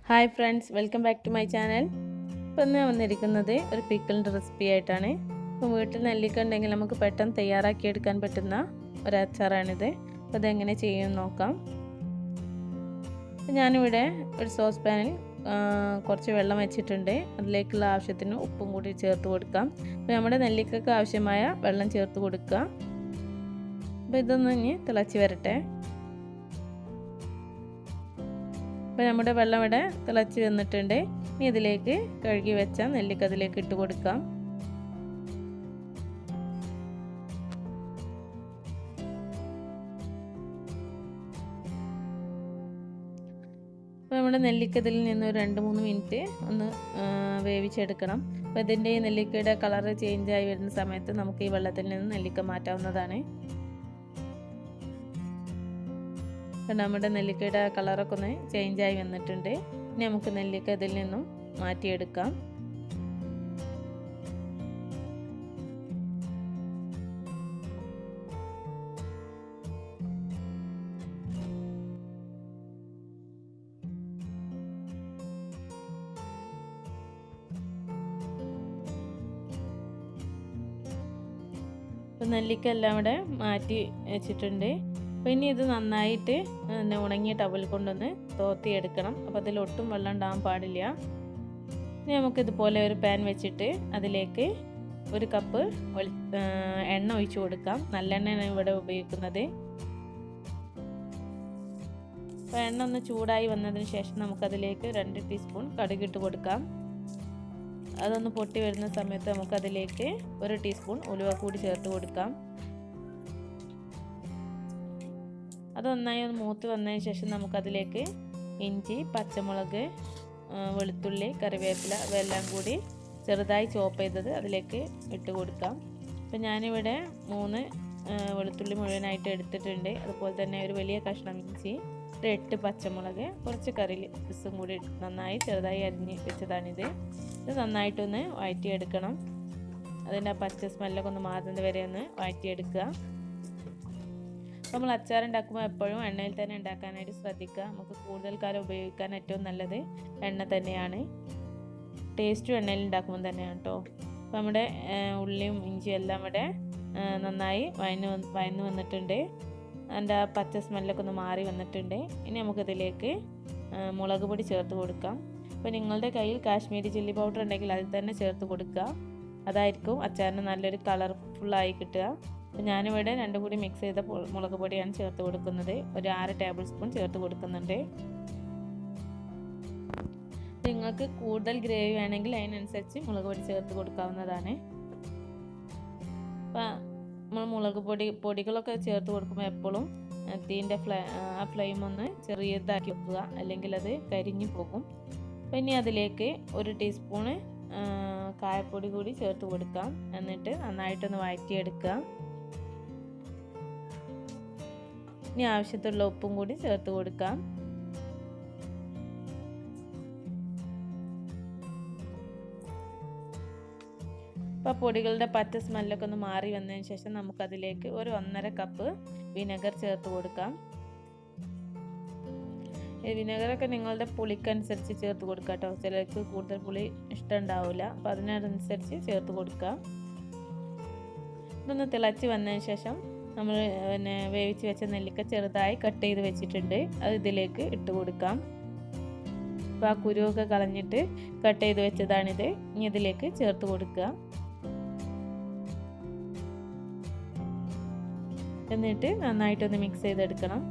Hi friends, welcome back to my channel. ഇപ്പം ഞാൻ വന്നിരിക്കുന്നത് ഒരു പിക്കിളിൻ്റെ റെസിപ്പി ആയിട്ടാണ്. അപ്പോൾ വീട്ടിൽ നെല്ലിക്ക ഉണ്ടെങ്കിൽ നമുക്ക് പെട്ടെന്ന് തയ്യാറാക്കിയെടുക്കാൻ പറ്റുന്ന ഒരു അച്ചാറാണിത്. അപ്പോൾ അതെങ്ങനെ ചെയ്യുമെന്ന് നോക്കാം. ഞാനിവിടെ ഒരു സോസ് പാനിൽ കുറച്ച് വെള്ളം വെച്ചിട്ടുണ്ട്. അതിലേക്കുള്ള ആവശ്യത്തിന് ഉപ്പും കൂടി ചേർത്ത് കൊടുക്കാം. അപ്പോൾ നമ്മുടെ നെല്ലിക്കയ്ക്ക് ആവശ്യമായ വെള്ളം ചേർത്ത് കൊടുക്കുക. അപ്പോൾ ഇതൊന്ന് ഇനി തിളച്ച് വരട്ടെ. അപ്പോൾ നമ്മുടെ വെള്ളം ഇവിടെ തിളച്ച് വന്നിട്ടുണ്ട്. ഇനി ഇതിലേക്ക് കഴുകി വെച്ച നെല്ലിക്ക അതിലേക്ക് ഇട്ട് കൊടുക്കാം. അപ്പോൾ നമ്മുടെ നെല്ലിക്ക ഇതിൽ നിന്ന് ഒരു 2-3 മിനിറ്റ് ഒന്ന് വേവിച്ചെടുക്കണം. അപ്പോൾ ഇതിൻ്റെ നെല്ലിക്കയുടെ കളറ് ചേഞ്ചായി വരുന്ന സമയത്ത് നമുക്ക് ഈ വെള്ളത്തിൽ നിന്ന് നെല്ലിക്ക മാറ്റാവുന്നതാണ്. നമ്മുടെ നെല്ലിക്കയുടെ കളറൊക്കെ ഒന്ന് ചേഞ്ചായി വന്നിട്ടുണ്ട്. ഇനി നമുക്ക് നെല്ലിക്ക ഇതിൽ നിന്നും മാറ്റിയെടുക്കാം. നെല്ലിക്ക എല്ലാം ഇവിടെ മാറ്റി വെച്ചിട്ടുണ്ട്. അപ്പോൾ ഇനി ഇത് നന്നായിട്ട് ഉണങ്ങിയ ടവൽ കൊണ്ടൊന്ന് തോർത്തിയെടുക്കണം. അപ്പോൾ അതിലൊട്ടും വെള്ളം ഉണ്ടാകാൻ പാടില്ല. ഇനി നമുക്കിതുപോലെ ഒരു പാൻ വെച്ചിട്ട് അതിലേക്ക് 1 കപ്പ് എണ്ണ ഒഴിച്ച് കൊടുക്കാം. നല്ലെണ്ണയാണ് ഇവിടെ ഉപയോഗിക്കുന്നത്. അപ്പോൾ എണ്ണ ഒന്ന് ചൂടായി വന്നതിന് ശേഷം നമുക്കതിലേക്ക് 2 ടീസ്പൂൺ കടുകിട്ട് കൊടുക്കാം. അതൊന്ന് പൊട്ടി വരുന്ന സമയത്ത് നമുക്കതിലേക്ക് 1 ടീസ്പൂൺ ഉലുവ കൂടി ചേർത്ത് കൊടുക്കാം. അതൊന്നായി ഒന്ന് മൂത്ത് വന്നതിന് ശേഷം നമുക്കതിലേക്ക് ഇഞ്ചി, പച്ചമുളക്, വെളുത്തുള്ളി, കറിവേപ്പില ഇവയെല്ലാം കൂടി ചെറുതായി ചോപ്പ് ചെയ്തത് അതിലേക്ക് ഇട്ട് കൊടുക്കാം. അപ്പോൾ ഞാനിവിടെ 3 വെളുത്തുള്ളി മുഴുവനായിട്ട് എടുത്തിട്ടുണ്ട്. അതുപോലെ തന്നെ ഒരു വലിയ കഷ്ണം ഇഞ്ചി, 8 പച്ചമുളക്, കുറച്ച് കറിവേപ്പിലയും കൂടി നന്നായി ചെറുതായി അരിഞ്ഞ് വെച്ചതാണിത്. ഇത് നന്നായിട്ടൊന്ന് വഴറ്റിയെടുക്കണം. അതിൻ്റെ പച്ച സ്മെല്ലൊക്കെ ഒന്ന് മാറുന്നത് വരെ ഒന്ന് വഴറ്റിയെടുക്കുക. നമ്മൾ അച്ചാർ ഉണ്ടാക്കുമ്പോൾ എപ്പോഴും എണ്ണയിൽ തന്നെ ഉണ്ടാക്കാനായിട്ട് ശ്രദ്ധിക്കുക. നമുക്ക് കൂടുതൽ കാലം ഉപയോഗിക്കാൻ ഏറ്റവും നല്ലത് എണ്ണ തന്നെയാണ്. ടേസ്റ്റും എണ്ണയിൽ ഉണ്ടാക്കുമ്പോൾ തന്നെയാണ് കേട്ടോ. അപ്പോൾ നമ്മുടെ ഉള്ളിയും ഇഞ്ചിയും എല്ലാം ഇവിടെ നന്നായി വഴന്ന് വന്നിട്ടുണ്ട്. അതിൻ്റെ പച്ച സ്മെല്ലൊക്കെ ഒന്ന് മാറി വന്നിട്ടുണ്ട്. ഇനി നമുക്കിതിലേക്ക് മുളക് പൊടി ചേർത്ത് കൊടുക്കാം. അപ്പോൾ നിങ്ങളുടെ കയ്യിൽ കാശ്മീരി ചില്ലി പൗഡർ ഉണ്ടെങ്കിൽ അതിൽ തന്നെ ചേർത്ത് കൊടുക്കുക. അതായിരിക്കും അച്ചാറിന് നല്ലൊരു കളർഫുള്ളായി കിട്ടുക. അപ്പോൾ ഞാനിവിടെ 2 കൂടി മിക്സ് ചെയ്ത മുളക് പൊടിയാണ് ചേർത്ത് കൊടുക്കുന്നത്. ഒരു 6 ടേബിൾ സ്പൂൺ ചേർത്ത് കൊടുക്കുന്നുണ്ട്. നിങ്ങൾക്ക് കൂടുതൽ ഗ്രേവി വേണമെങ്കിൽ അതിനനുസരിച്ച് മുളക് പൊടി ചേർത്ത് കൊടുക്കാവുന്നതാണ്. അപ്പോൾ നമ്മൾ മുളക് പൊടികളൊക്കെ ചേർത്ത് കൊടുക്കുമ്പോൾ എപ്പോഴും തീൻ്റെ ഫ്ലെയിം ഒന്ന് ചെറിയതാക്കി വെക്കുക, അല്ലെങ്കിൽ അത് കരിഞ്ഞു പോകും. അപ്പോൾ ഇനി അതിലേക്ക് 1 ടീസ്പൂണ് കായപ്പൊടി കൂടി ചേർത്ത് കൊടുക്കാം. എന്നിട്ട് നന്നായിട്ടൊന്ന് വഴറ്റിയെടുക്കുക. ഇനി ആവശ്യത്തിലുള്ള ഉപ്പും കൂടി ചേർത്ത് കൊടുക്കാം. അപ്പോൾ പൊടികളുടെ പച്ച സ്മെല്ലൊക്കെ ഒന്ന് മാറി വന്നതിന് ശേഷം നമുക്കതിലേക്ക് ഒരു 1.5 കപ്പ് വിനെഗർ ചേർത്ത് കൊടുക്കാം. ഈ വിനെഗറൊക്കെ നിങ്ങളുടെ പുളിക്കനുസരിച്ച് ചേർത്ത് കൊടുക്കുക കേട്ടോ. ചിലർക്ക് കൂടുതൽ പുളി ഇഷ്ടമുണ്ടാവില്ല. അപ്പോൾ അതിനനുസരിച്ച് ചേർത്ത് കൊടുക്കുക. ഇതൊന്ന് തിളച്ച് വന്നതിന് ശേഷം നമ്മൾ വേവിച്ച് വെച്ച നെല്ലിക്ക ചെറുതായി കട്ട് ചെയ്ത് വെച്ചിട്ടുണ്ട്. അത് ഇതിലേക്ക് ഇട്ട് കൊടുക്കാം. അപ്പോൾ ആ കുരുവൊക്കെ കളഞ്ഞിട്ട് കട്ട് ചെയ്ത് വെച്ചതാണിത്. ഇനി ഇതിലേക്ക് ചേർത്ത് കൊടുക്കുക. എന്നിട്ട് നന്നായിട്ടൊന്ന് മിക്സ് ചെയ്തെടുക്കണം.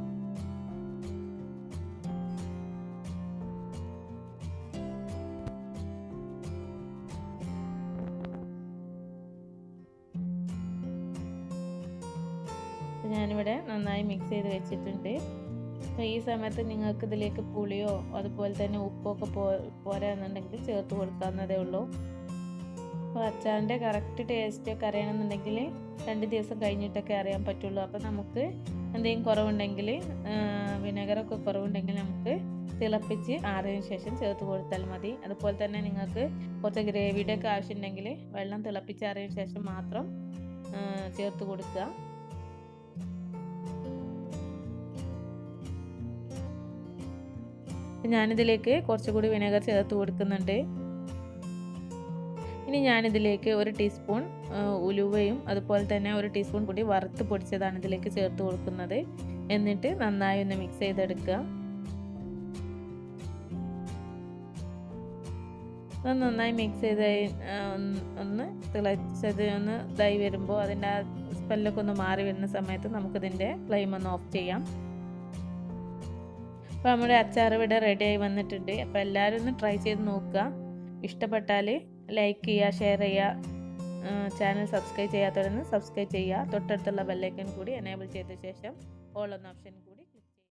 ഞാനിവിടെ നന്നായി മിക്സ് ചെയ്ത് വെച്ചിട്ടുണ്ട്. അപ്പോൾ ഈ സമയത്ത് നിങ്ങൾക്ക് ഇതിലേക്ക് പുളിയോ അതുപോലെ തന്നെ ഉപ്പൊക്കെ പോരാന്നുണ്ടെങ്കിൽ ചേർത്ത് കൊടുക്കാവുന്നതേ ഉള്ളൂ. അപ്പോൾ അച്ചാറിൻ്റെ കറക്റ്റ് ടേസ്റ്റൊക്കെ അറിയണമെന്നുണ്ടെങ്കിൽ 2 ദിവസം കഴിഞ്ഞിട്ടൊക്കെ അറിയാൻ പറ്റുള്ളൂ. അപ്പോൾ നമുക്ക് എന്തെങ്കിലും കുറവുണ്ടെങ്കിൽ, വിനെഗറൊക്കെ കുറവുണ്ടെങ്കിൽ നമുക്ക് തിളപ്പിച്ച് ആറിയതിന് ശേഷം ചേർത്ത് കൊടുത്താൽ മതി. അതുപോലെ തന്നെ നിങ്ങൾക്ക് കുറച്ച് ഗ്രേവിയുടെ ഒക്കെ ആവശ്യമുണ്ടെങ്കിൽ വെള്ളം തിളപ്പിച്ചാറിയതിന് ശേഷം മാത്രം ചേർത്ത് കൊടുക്കുക. ഞാനിതിലേക്ക് കുറച്ചുകൂടി വിനെഗർ ചേർത്ത് കൊടുക്കുന്നുണ്ട്. ഇനി ഞാനിതിലേക്ക് 1 ടീസ്പൂൺ ഉലുവയും അതുപോലെ തന്നെ 1 ടീസ്പൂൺ കൂടി വറുത്ത് പൊടിച്ചതാണ് ഇതിലേക്ക് ചേർത്ത് കൊടുക്കുന്നത്. എന്നിട്ട് നന്നായി ഒന്ന് മിക്സ് ചെയ്തെടുക്കുക. നന്നായി മിക്സ് ചെയ്ത് ഒന്ന് തിളച്ചത് ഒന്ന് ഇതായി വരുമ്പോൾ അതിൻ്റെ ആ സ്മെല്ലൊക്കെ ഒന്ന് മാറി വരുന്ന സമയത്ത് നമുക്കിതിൻ്റെ ഫ്ലെയിം ഒന്ന് ഓഫ് ചെയ്യാം. അപ്പോൾ നമ്മുടെ അച്ചാർ ഇവിടെ റെഡിയായി വന്നിട്ടുണ്ട്. അപ്പോൾ എല്ലാവരും ഒന്ന് ട്രൈ ചെയ്ത് നോക്കുക. ഇഷ്ടപ്പെട്ടാൽ ലൈക്ക് ചെയ്യുക, ഷെയർ ചെയ്യുക. ചാനൽ സബ്സ്ക്രൈബ് ചെയ്യാത്തവരൊന്ന് സബ്സ്ക്രൈബ് ചെയ്യുക. തൊട്ടടുത്തുള്ള ബെല്ലൈക്കൺ കൂടി എനേബിൾ ചെയ്ത ശേഷം ഓൾ എന്ന ഓപ്ഷൻ